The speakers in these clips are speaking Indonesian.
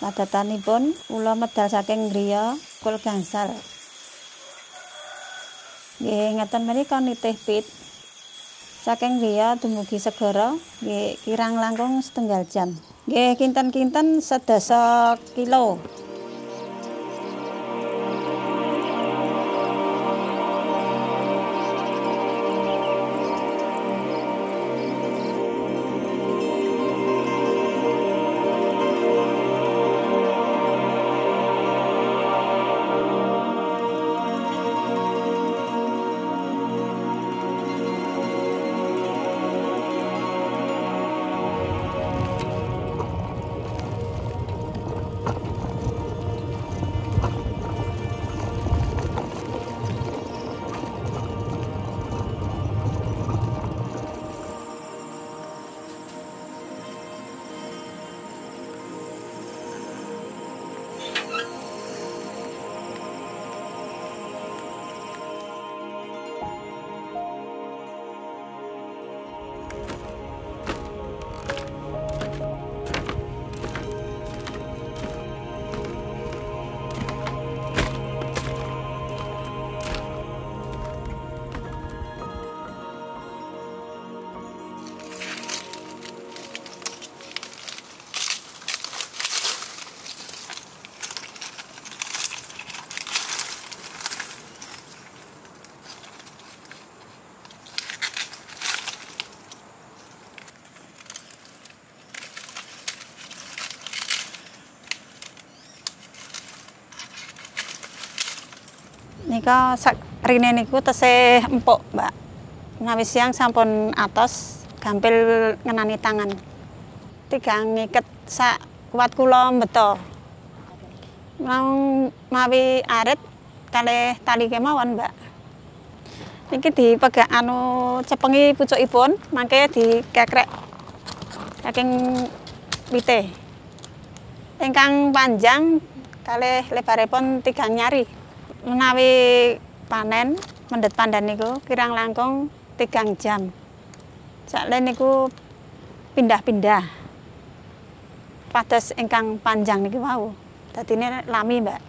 Padatanipun kula medal saking griya kul gangsal. Nggih ngeten menika nitih pit. Saking griya dumugi segara nggih kirang langkung setunggal jam. Nggih kinten-kinten 10 kilo. Nika rine niku tesih empuk, Mbak. Menawi siang sampun atos gampil ngenani tangan. Tigang ngiket sak kuat kula mbeta. Mawi arit kalih tali kemawon, Mbak. Niki dipegak cepengi pucukipun, mangke dikekrek saking wite. Ingkang panjang kalih lebaripun 3 nyari. Menawi panen mendhet pandan niku kirang langkung 3 jam. Sakle niku pindah-pindah. Pados ingkang panjang niki wau. Dadine lami, Mbak.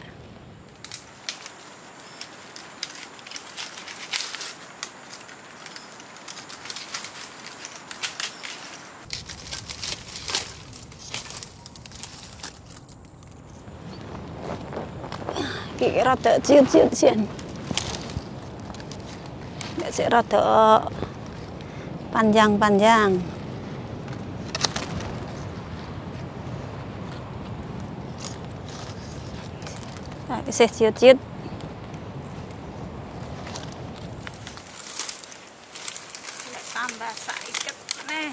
Iki rada ciut-ciut sian. Sik rada panjang-panjang. Isih ciut-ciut. Tambah sak iket neh.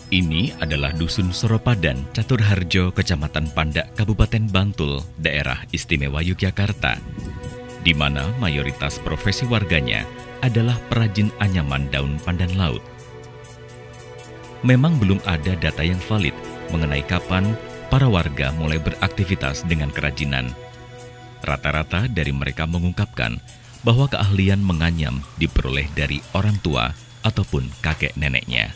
Ini adalah Dusun Soropadan, Caturharjo, Kecamatan Pandak, Kabupaten Bantul, Daerah Istimewa Yogyakarta, di mana mayoritas profesi warganya adalah perajin anyaman daun pandan laut. Memang belum ada data yang valid mengenai kapan para warga mulai beraktivitas dengan kerajinan. Rata-rata dari mereka mengungkapkan bahwa keahlian menganyam diperoleh dari orang tua ataupun kakek neneknya.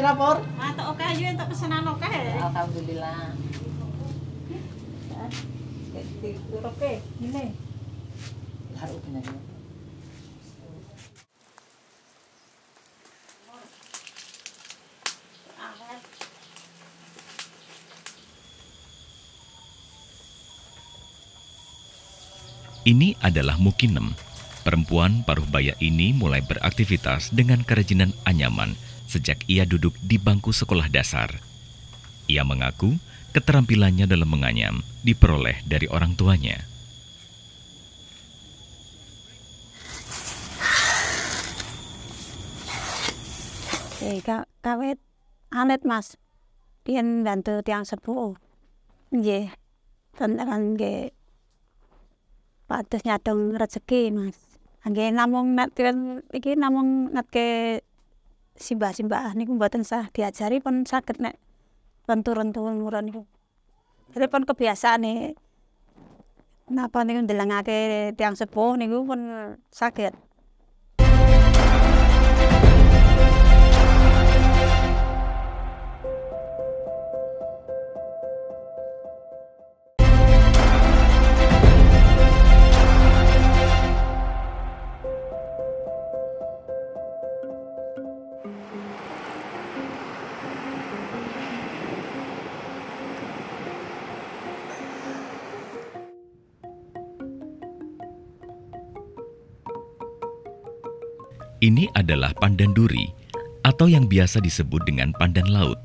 rapor? Atau oke aja untuk pesanan oke. Alhamdulillah. Oke, ini. Haru benar. Ini adalah Mukinem. Perempuan paruh baya ini mulai beraktivitas dengan kerajinan anyaman sejak ia duduk di bangku sekolah dasar. Ia mengaku keterampilannya dalam menganyam diperoleh dari orang tuanya. Kawet anet Mas. Pian bantu tiang sepuh. Nggih. Tentang nggih. Pados nyadong rezeki Mas. Nggih namung nek iki namung netke simbah-simbah niku mboten sah diajari pun saged nek turun-turun niku. Jadi pun kebiasaane napa niku ndelengake tiang sepuh niku pun saged. Ini adalah pandan duri atau yang biasa disebut dengan pandan laut.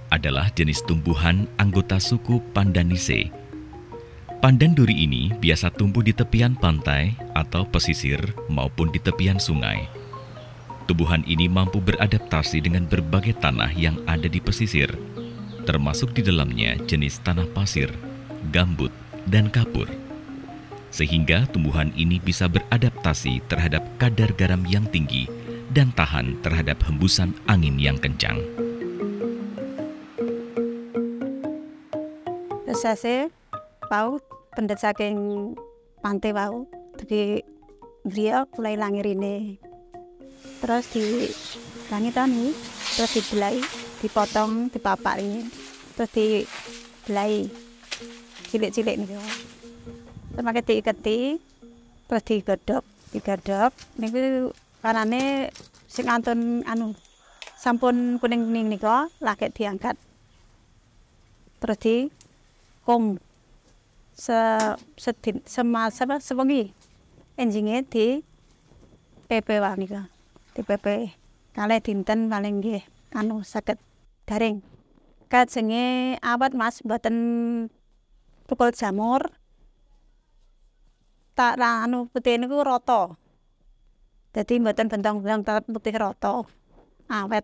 Adalah jenis tumbuhan anggota suku Pandaniaceae. Pandan duri ini biasa tumbuh di tepian pantai atau pesisir maupun di tepian sungai. Tumbuhan ini mampu beradaptasi dengan berbagai tanah yang ada di pesisir, termasuk di dalamnya jenis tanah pasir, gambut, dan kapur. Sehingga tumbuhan ini bisa beradaptasi terhadap kadar garam yang tinggi dan tahan terhadap hembusan angin yang kencang. Sese pau pendet saking pantai wau dadi griya mulai langirine. Terus di langitani, terus dibelai, dipotong, dipapaki, terus dibelai cilik-cilik niku. Terus diiketi, terus digodhog niku kanane sing antun sampun kuning-kuning nika lagi diangkat. Terus di kum sewengi enjinge di pepe wae nika. Di pepe kalih dinten paling nggih saged garing. Kajenge awet Mas mboten tukul jamur. Tak putih niku rata. Dadi mboten bentang-bentang tapi putih rata. Awet.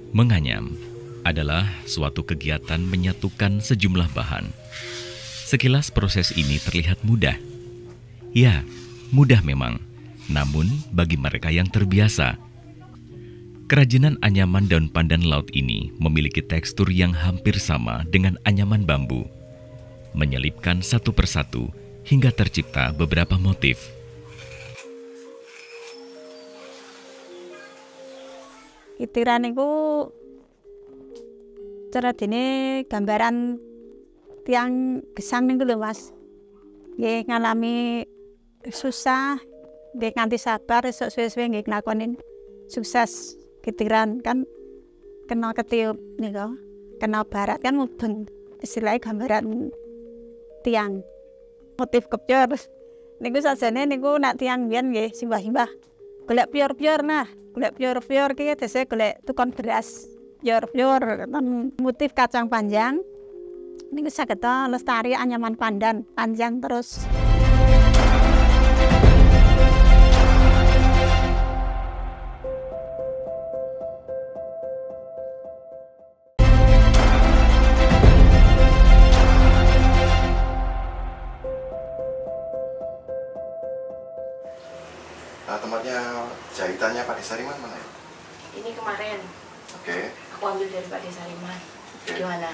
Menganyam adalah suatu kegiatan menyatukan sejumlah bahan. Sekilas proses ini terlihat mudah. Ya, mudah memang. Namun bagi mereka yang terbiasa, kerajinan anyaman daun pandan laut ini memiliki tekstur yang hampir sama dengan anyaman bambu. Menyelipkan satu persatu hingga tercipta beberapa motif. Kitiran niku cara dene gambaran tiang gesang niku lho Mas. Nggih ngalami susah, nggih nganti sabar esuk suwe-suwe nggih nglakonin sukses. Kitiran kan kenal ketiup niku. Kenal barat kan mudeng istilahnya gambaran tiang. Motif kepyor niku sajane niku nak tiang biyen nggih simbah-simbah golek pior-pior nah. Golek pior-pior ki tesih golek tukon beras. pior-pior motif kacang panjang. Ini saged lestari anyaman pandan panjang terus. Tempatnya jahitannya Pak Desariman mana ya? Ini kemarin Oke. aku ambil dari Pak Desariman. Oke. Gimana?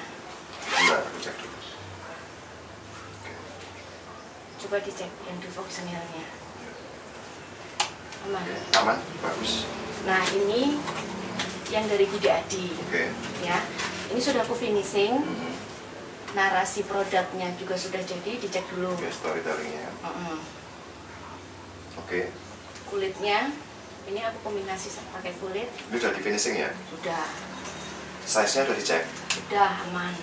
Bentar, aku cek dulu. Coba dicek yang di voxelnya. Aman. Oke. Aman? Bagus. Nah ini yang dari Budi Adi. Oke. Ya, ini sudah aku finishing. Narasi produknya juga sudah jadi, dicek dulu. Oke, storytellingnya. Oke. Kulitnya, ini aku kombinasi pakai kulit. Ini udah di finishing ya? Sudah. Size-nya udah dicek? Sudah aman.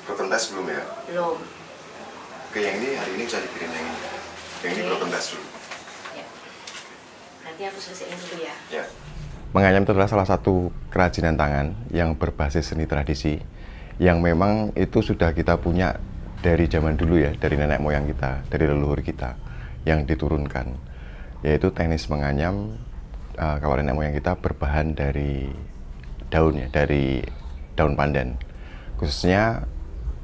Broken test belum ya? Belum. Oke, yang ini hari ini bisa dikirim yang ini. Yang ini Oke. broken test dulu. Ya. Nanti aku selesaiin dulu ya. Ya. Menganyam itu adalah salah satu kerajinan tangan yang berbasis seni tradisi yang memang itu sudah kita punya dari zaman dulu ya, dari nenek moyang kita, dari leluhur kita yang diturunkan, yaitu teknis menganyam. Kalau nenek moyang kita berbahan dari daun ya, dari daun pandan, khususnya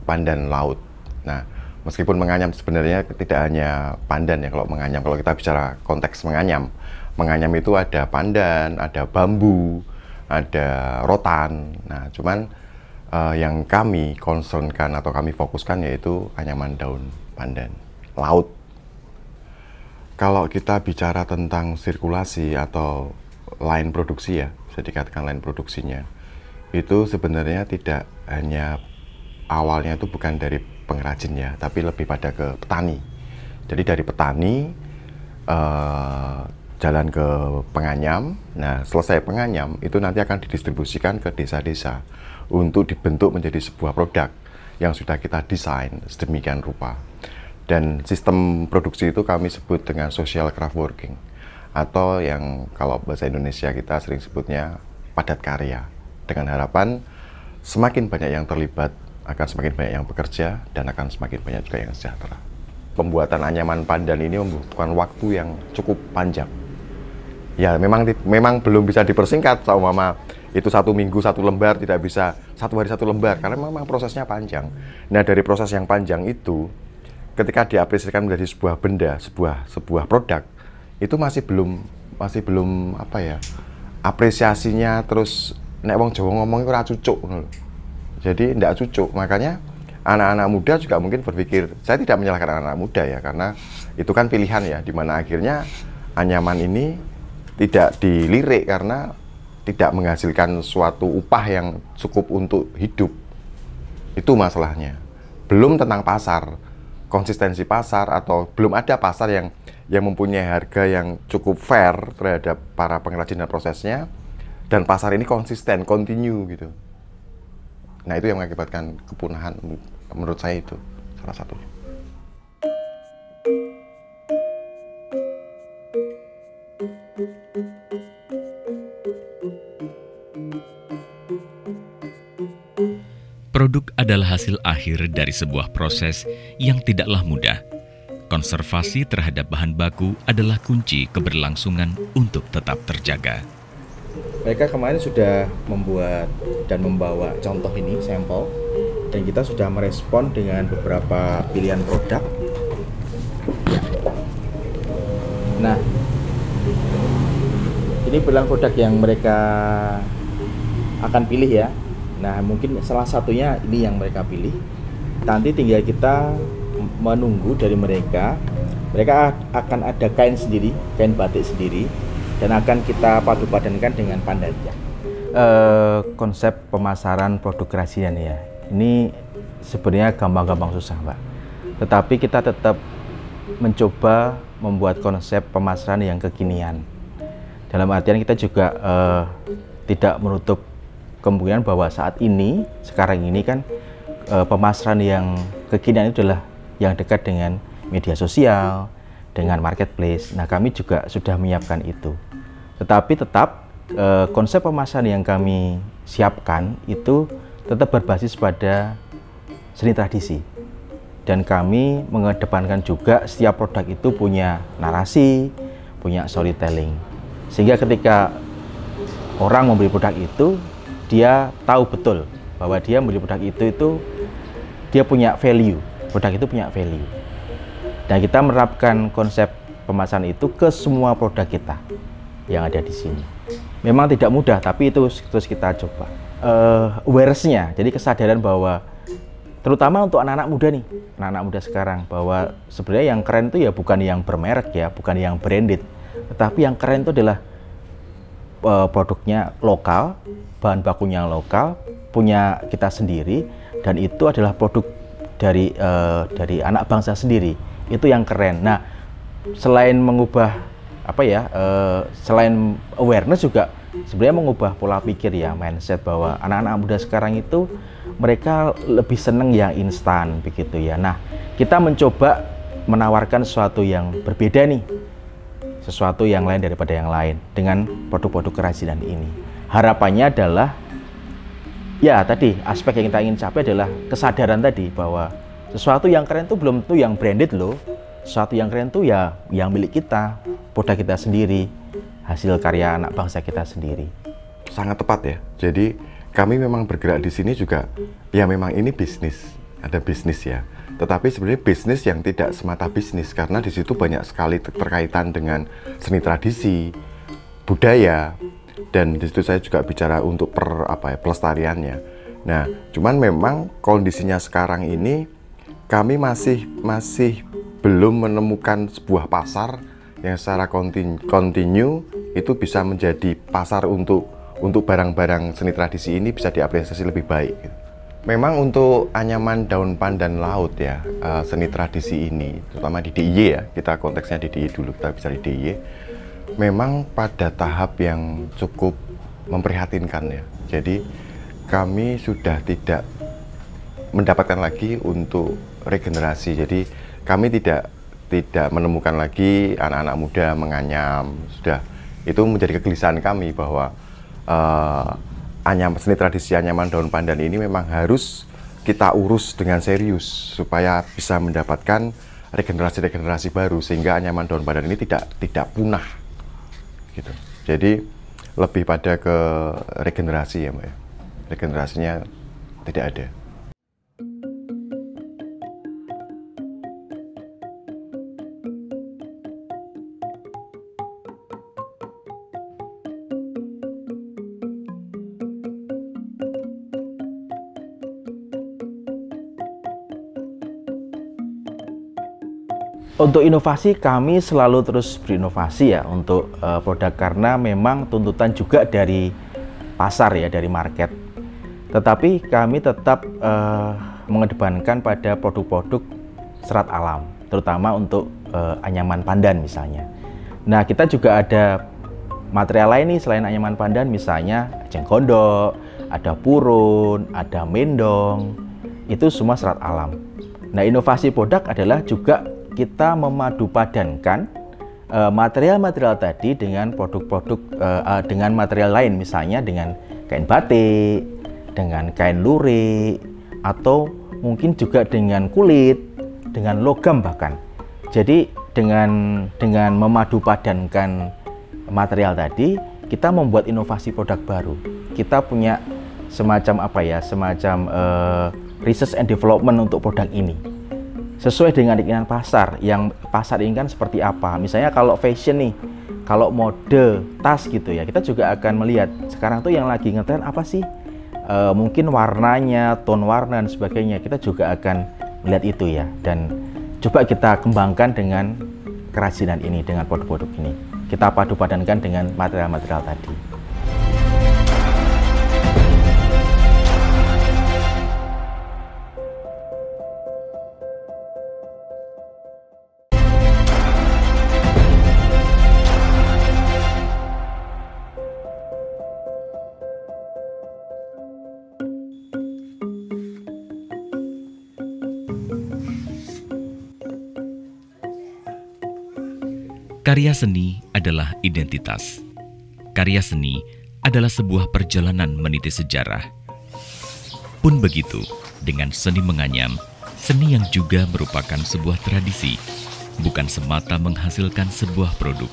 pandan laut. Nah, meskipun menganyam sebenarnya tidak hanya pandan ya, kalau menganyam, kalau kita bicara konteks menganyam itu ada pandan, ada bambu, ada rotan. Nah, cuman yang kami concernkan atau kami fokuskan yaitu anyaman daun pandan laut. Kalau kita bicara tentang sirkulasi atau line produksi ya, bisa dikatakan line produksinya, itu sebenarnya tidak hanya awalnya itu bukan dari pengrajin ya, tapi lebih pada ke petani. Jadi dari petani jalan ke penganyam. Nah, selesai penganyam itu nanti akan didistribusikan ke desa-desa untuk dibentuk menjadi sebuah produk yang sudah kita desain sedemikian rupa. Dan sistem produksi itu kami sebut dengan social craft working, atau yang kalau bahasa Indonesia kita sering sebutnya padat karya, dengan harapan semakin banyak yang terlibat akan semakin banyak yang bekerja dan akan semakin banyak juga yang sejahtera. Pembuatan anyaman pandan ini membutuhkan waktu yang cukup panjang. Ya memang belum bisa dipersingkat, sama itu 1 minggu 1 lembar, tidak bisa 1 hari 1 lembar karena memang prosesnya panjang. Nah, dari proses yang panjang itu, ketika diapresiasikan menjadi sebuah benda, sebuah produk, itu masih belum apa ya, apresiasinya terus nek wong Jawa ngomong ora cucuk. Jadi ndak cucuk. Makanya anak-anak muda juga mungkin berpikir, saya tidak menyalahkan anak-anak muda ya, karena itu kan pilihan ya, dimana akhirnya anyaman ini tidak dilirik karena tidak menghasilkan suatu upah yang cukup untuk hidup. Itu masalahnya. Belum tentang pasar, konsistensi pasar, atau belum ada pasar yang mempunyai harga yang cukup fair terhadap para pengrajin dan prosesnya, dan pasar ini konsisten, continue gitu. Nah, itu yang mengakibatkan kepunahan, menurut saya itu salah satunya. Produk adalah hasil akhir dari sebuah proses yang tidaklah mudah. Konservasi terhadap bahan baku adalah kunci keberlangsungan untuk tetap terjaga. Mereka kemarin sudah membuat dan membawa contoh ini, sampel, dan kita sudah merespon dengan beberapa pilihan produk. Nah, ini pilihan produk yang mereka akan pilih ya. Nah, mungkin salah satunya ini yang mereka pilih. Nanti tinggal kita menunggu dari mereka. Mereka akan ada kain sendiri, kain batik sendiri, dan akan kita padu-padankan dengan pandan. Konsep pemasaran produk kerajinan ya, ini sebenarnya gampang-gampang susah, Pak. Tetapi kita tetap mencoba membuat konsep pemasaran yang kekinian. Dalam artian kita juga tidak menutup kemungkinan bahwa saat ini, sekarang ini kan pemasaran yang kekinian itu adalah yang dekat dengan media sosial, dengan marketplace. Nah, kami juga sudah menyiapkan itu. Tetapi tetap konsep pemasaran yang kami siapkan itu tetap berbasis pada seni tradisi. Dan kami mengedepankan juga setiap produk itu punya narasi, punya storytelling. Sehingga ketika orang membeli produk itu, dia tahu betul bahwa dia membeli produk itu dia punya value. Produk itu punya value. Dan kita menerapkan konsep pemasaran itu ke semua produk kita yang ada di sini. Memang tidak mudah, tapi itu terus kita coba. Awareness-nya, jadi kesadaran bahwa terutama untuk anak-anak muda nih, anak-anak muda sekarang, bahwa sebenarnya yang keren itu ya bukan yang bermerek ya, bukan yang branded, tetapi yang keren itu adalah produknya lokal, bahan bakunya lokal, punya kita sendiri, dan itu adalah produk dari anak bangsa sendiri. Itu yang keren. Nah, selain mengubah selain awareness juga sebenarnya mengubah pola pikir ya, mindset bahwa anak-anak muda sekarang itu mereka lebih seneng yang instan begitu ya. Nah, kita mencoba menawarkan sesuatu yang berbeda nih, sesuatu yang lain daripada yang lain dengan produk-produk kerajinan ini. Harapannya adalah ya tadi aspek yang kita ingin capai adalah kesadaran tadi bahwa sesuatu yang keren itu belum tentu yang branded loh. Sesuatu yang keren itu ya yang milik kita, produk kita sendiri, hasil karya anak bangsa kita sendiri. Sangat tepat ya. Jadi kami memang bergerak di sini juga ya memang ini bisnis, ada bisnis ya. Tetapi sebenarnya bisnis yang tidak semata bisnis, karena di situ banyak sekali terkaitan dengan seni tradisi, budaya, dan di situ saya juga bicara untuk pelestariannya. Nah, cuman memang kondisinya sekarang ini kami masih belum menemukan sebuah pasar yang secara kontinu itu bisa menjadi pasar untuk barang-barang seni tradisi ini bisa diapresiasi lebih baik. Memang untuk anyaman daun pandan laut ya, seni tradisi ini, terutama di DIY ya, kita konteksnya di DIY dulu, kita bicara di DIY, memang pada tahap yang cukup memprihatinkan ya. Jadi kami sudah tidak mendapatkan lagi untuk regenerasi. Jadi kami tidak menemukan lagi anak-anak muda menganyam. Sudah, itu menjadi kegelisahan kami bahwa seni tradisi anyaman daun pandan ini memang harus kita urus dengan serius supaya bisa mendapatkan regenerasi baru sehingga anyaman daun pandan ini tidak punah gitu. Jadi lebih pada ke regenerasi ya Mbak ya. Regenerasinya tidak ada. Untuk inovasi, kami selalu terus berinovasi ya untuk produk, karena memang tuntutan juga dari pasar ya, dari market. Tetapi kami tetap mengedepankan pada produk-produk serat alam, terutama untuk anyaman pandan misalnya. Nah, kita juga ada material lain nih selain anyaman pandan, misalnya eceng gondok, ada purun, ada mendong, itu semua serat alam. Nah, inovasi produk adalah juga kita memadupadankan material-material tadi dengan produk-produk dengan material lain, misalnya dengan kain batik, dengan kain lurik, atau mungkin juga dengan kulit, dengan logam bahkan. Jadi dengan memadupadankan material tadi, kita membuat inovasi produk baru. Kita punya semacam research and development untuk produk ini, sesuai dengan keinginan pasar. Yang pasar inginkan seperti apa. Misalnya kalau fashion nih, kalau mode tas gitu ya, kita juga akan melihat sekarang tuh yang lagi ngetren apa sih, mungkin warnanya, tone warna dan sebagainya. Kita juga akan melihat itu ya, dan coba kita kembangkan dengan kerajinan ini, dengan produk-produk ini. Kita padu-padankan dengan material-material tadi. Karya seni adalah identitas. Karya seni adalah sebuah perjalanan meniti sejarah. Pun begitu dengan seni menganyam, seni yang juga merupakan sebuah tradisi, bukan semata menghasilkan sebuah produk.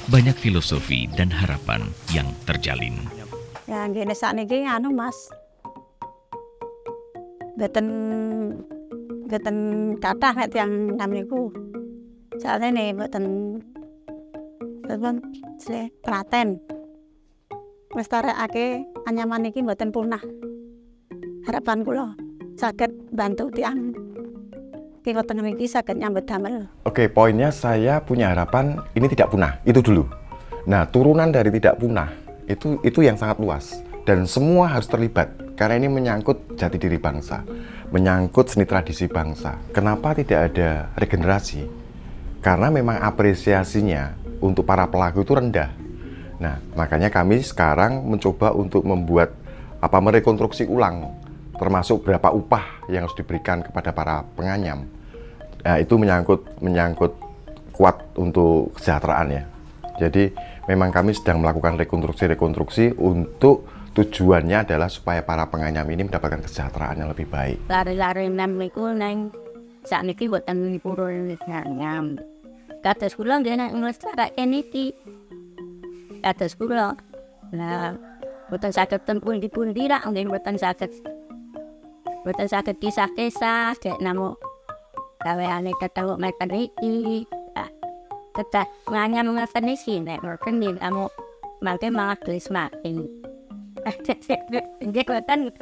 Banyak filosofi dan harapan yang terjalin. Ya gini sakniki anu Mas. Mboten kathah nek tiyang namiku. Soalnya nih mboten Klaten. Nglestarekake anyaman iki mboten punah. Harapan kula saged bantu tiyang kiwa tengah iki saged nyambut damel. Oke, poinnya saya punya harapan ini tidak punah, itu dulu. Nah, turunan dari tidak punah itu yang sangat luas dan semua harus terlibat karena ini menyangkut jati diri bangsa, menyangkut seni tradisi bangsa. Kenapa tidak ada regenerasi? Karena memang apresiasinya untuk para pelaku itu rendah. Nah, makanya kami sekarang mencoba untuk membuat merekonstruksi ulang, termasuk berapa upah yang harus diberikan kepada para penganyam. Nah, itu menyangkut kuat untuk kesejahteraan ya. Jadi memang kami sedang melakukan rekonstruksi untuk tujuannya adalah supaya para penganyam ini mendapatkan kesejahteraan yang lebih baik. Lari-lari niku nang sakniki boten purun nganyam. Kados kula nggih nglestarake niki. Kados kula. Nah, boten saged pundi-pundi ra nggih boten saged kisah-kisah dek namo gaweane ketemu meken iki. Tetap nganyam ngeten iki nek mboten nggih amo mangke malah tulis makin. Nggih boten